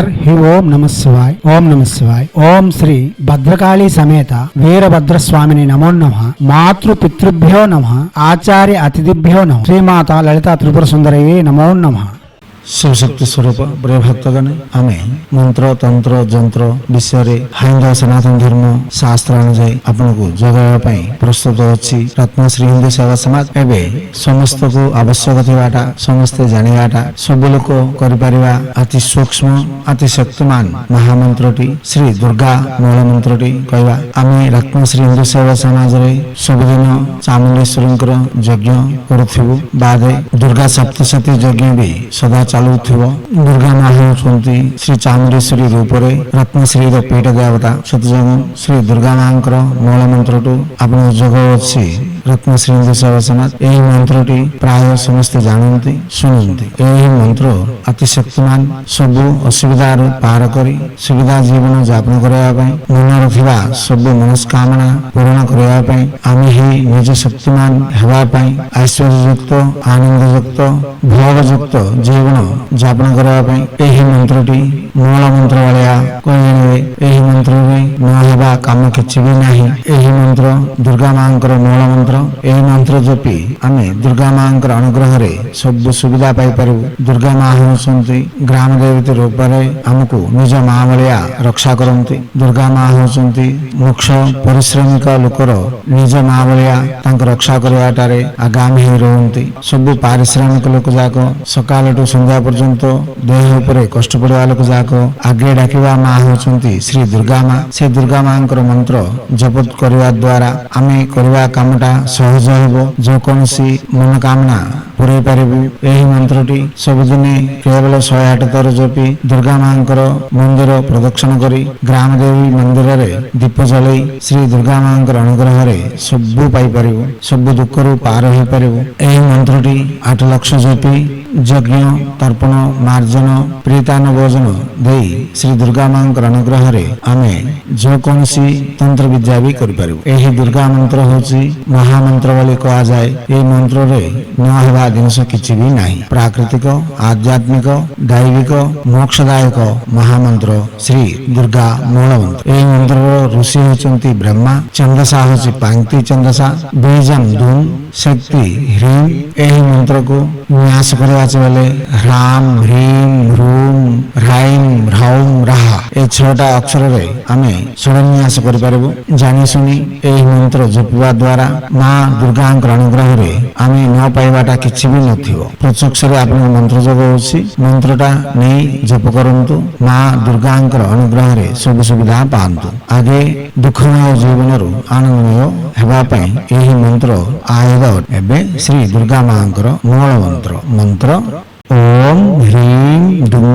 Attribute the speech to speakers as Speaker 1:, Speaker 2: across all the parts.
Speaker 1: హి ఓం నమః శివాయ ఓం నమః శివాయ ఓం శ్రీ భద్రకాళీ సమేత వీరభద్రస్వామిని నమో నమః మాతృ పితృభ్యో నమః ఆచార్య అతిథిభ్యో నమః శ్రీమాత లలితా త్రిపుర సుందరయే నమో నమః।
Speaker 2: शिवशक्ति स्वरूप प्रिय भक्तगण आमे मंत्र तंत्र जंत्र विषय हाइंदव सनातन धर्म शास्त्र अनुसार आपन को जगावा प्रस्तुत अच्छी रत्नश्री हिंदू सेवा समाज एवं समस्त को आवश्यक थिबाटा समस्ते जानिबाटा सब लोक करिपारिबा अति सूक्ष्म अति शक्तिमान महामंत्रटी श्री दुर्गा मूल मंत्रटी कहवा आमे रत्नश्री हिंदू सेवा समाज रे सबदिन चामुंडेश्वरींकर यज्ञ करुथिबु बादे दुर्गा सप्तशती यज्ञ भी सदा चालुथिबो। दुर्गा माँ होउछन्ती श्री चामुंडेश्वरी रूपरे रत्नश्री पीठ देवता सतजंग श्री दुर्गा माँ मूल मंत्रटू आपण जोग अच्छी रत्नश्री हिंदू सेवा समाज यही मंत्रटी प्राय समस्ते जानती शुणुती। यही मंत्र अति शक्तिमान सबु असुविधा पार करी सुविधा जीवन यापन करने मनर थिबा सब मनस्कामना पूर्ण करने आमे ही निज शक्तिमान हेबाई ऐश्वर्ययुक्त आनंदयुक्त भोगयुक्त जीवन यापन करने यही मंत्रटी मूल मंत्र भाया कहे यही मंत्र में नहबा काम किसी भी नहीं। यही मंत्र दुर्गा माँ मूल मंत्र यही मंत्र जपी आमे दुर्गा माँ अनुग्रह सब सुविधा पाई पारू। दुर्गा माँ होउछन्ती ग्राम देवती रूप में आमको निज माँ भाया रक्षा करती। दुर्गा माँ होउछन्ती मुख्य परिश्रमिक लोकर निज माँ भाया रक्षा करने आगामी ही रहती। सब पारिश्रमिक लोक जाक सकाल टू संध्या पर्यंत देह उपर कष्ट पड़ा लोक जाक आगे डाकिबा माँ होउछन्ती श्री दुर्गा माँ। से दुर्गा माँ मंत्र जपत करने द्वारा आमे करवा कामटा सहज हो जो कौन मनोकामना पूरे पारिबु। यही मंत्रटी सबुदिने केवल 108 थर जपी दुर्गा माँ मंदिर प्रदक्षिण करी ग्राम देवी मंदिर रे दीप जलई श्री दुर्गा माँ अनुग्रह सबू पाई पारिबु सब दुख रु पार हो पारिबु। यही मंत्रटी 8 लक्ष जपी यज्ञ तर्पण मार्जन प्रीतान भोजन दे श्री दुर्गा माँ अनुग्रह आमे जो कौन तंत्र विद्या भी करिपारिबु। यही दुर्गा मंत्र होची महामंत्र बोली कहा जाए। ये मंत्र रे नहबा जिनस किछि भी नहीं। प्राकृतिक आध्यात्मिक दैविक मोक्षदायक महामंत्र श्री दुर्गा मूल मंत्र। यही मंत्र ऋषि होचंती ब्रह्मा चंदसा होची पांक्ति चंदसा बीजम धूम शक्ति ह्रीम। यही मंत्र को न्यास करवा बेले ह्राम ह्रीम ह्रूम ह्राइम ह्राउम राहा ये 6टा अक्षर रे आमे षडन्यास करि पारबु। जानि सुनी यही मंत्र जपिबा द्वारा माँ दुर्गा अनुग्रह रे आमे न पाइबाटा किछि भी नथिबो। प्रत्यक्ष रे आपन मंत्र जप होछि मंत्रटा नहीं जप करंतु माँ दुर्गा अनुग्रह रे सब सुविधा पांतु। आगे दुखमय जीवन रु आनंदमय हेबा पई यही मंत्र आयुध एबे श्री दुर्गा माँ मूल मंत्र मंत्र ओम ह्रीम दुम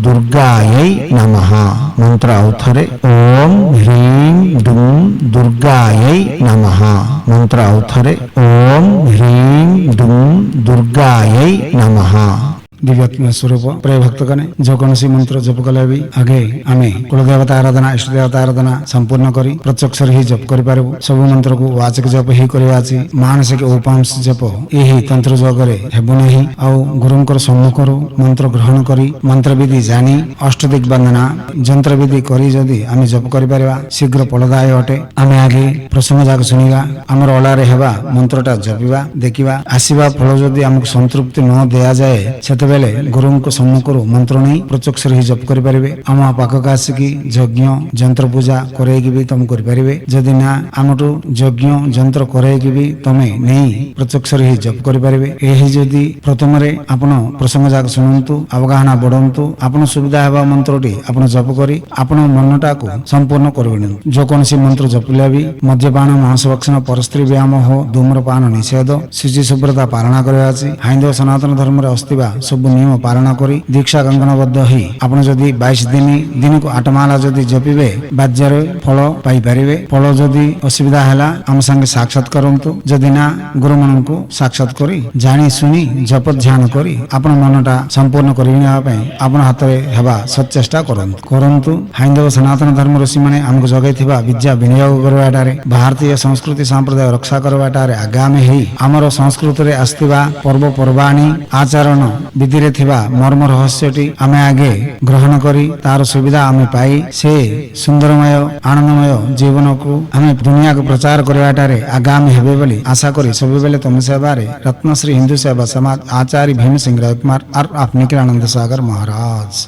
Speaker 2: दुर्गायै नमः। मंत्र औथरे ओम ह्रीम दुम दुर्गायै नमः। मंत्र औथरे ओम ह्रीम दुम दुर्गायै नमः। दिव्यात्म स्वरूप प्रिय भक्तगण जो कौन मंत्र जप कले भी आगे आमे कुलदेवता आराधना इष्ट देवता आराधना संपूर्ण करी प्रत्यक्ष ही जप कर पारबु। सब मंत्र को वाचिक जप ही करवा अछि मानसिक उपांश जप यही तंत्र जगरे हेबु नहीं। आ गुरुंकर सम्मुखरु मंत्र ग्रहण करी मंत्र विधि जानी अष्टदिक वंदना जंत्र विधि करी जदि आमे जप कर पारबा शीघ्र फलदाय अटे। आमे आगे प्रसंग जाक सुनिबा हमर ओलारे हेबा मंत्रटा जपिबा देखिबा आसीबा फल जदि हमक संतृप्ति न दिया जाए सेते बेले गुरुं को सम्मुखरु मंत्र नहीं प्रत्यक्ष ही जप करि परिबे। आम पाखक आसिकी यज्ञ जंत्र पूजा करैकी भी तुम करि परिबे। जदि ना आमटु यज्ञ जंत्र करैकी भी तमे नहीं प्रत्यक्ष ही जप करि परिबे। एही जदि प्रथम रे आपण प्रसंग जाक सुनंतु अवगाहना बढ़ंतु आपण सुविधा हेबा मंत्रटी आपण जप करी आपण मनटा को संपूर्ण करबेन। जो कोनसी मंत्र जपिला भी मद्यपान मांसभक्षण परस्त्री व्यायाम हो धूम्रपान निषेध शुचि शुभ्रता पालना करबा अछि। हिंदू सनातन धर्म रे अस्तिबा सब नियम पालन करी दीक्षा कंकणबद्ध ही आपण जदि 22 दिन को 8 माला जदि जपिबे बाज्यर फल पाई परिबे। फल जदि असुविधा हैला हम संगे साक्षात करंतु जदि ना गुरु मन को साक्षात करी जानी सुनी जप ध्यान करी आपण मनटा संपूर्ण करिना पई आपण हातरे हेबा सचेष्टा करंतु। हिंदू सनातन धर्म ऋषि माने हमको जगैथिबा विद्या विनियोग करबाटारे भारतीय संस्कृति संप्रदाय रक्षा करबाटारे आगामी ही हमर संस्कृति रे आस्तिबा पर्व पर्वाणी आचरण ଏଥିରେ ଥିବା ମର୍ମ ରହସ୍ୟଟି ଆମେ ଆଗେ ଗ୍ରହଣ କରି ତାର ସୁବିଧା ଆମେ ପାଇ ସେ ସୁନ୍ଦରମୟ ଆନନ୍ଦମୟ ଜୀବନକୁ ଆମେ ଦୁନିଆକୁ ପ୍ରଚାର କରିବାଟାରେ ଆଗାମୀ ହେବେ ବୋଲି ଆଶା କରି ସବୁବେଳେ ତମ ସେବାରେ ରତ୍ନଶ୍ରୀ ହିନ୍ଦୁ ସେବା ସମାଜ आचार्य भीम सिंह राजकुमार और अपने आनंद सागर महाराज।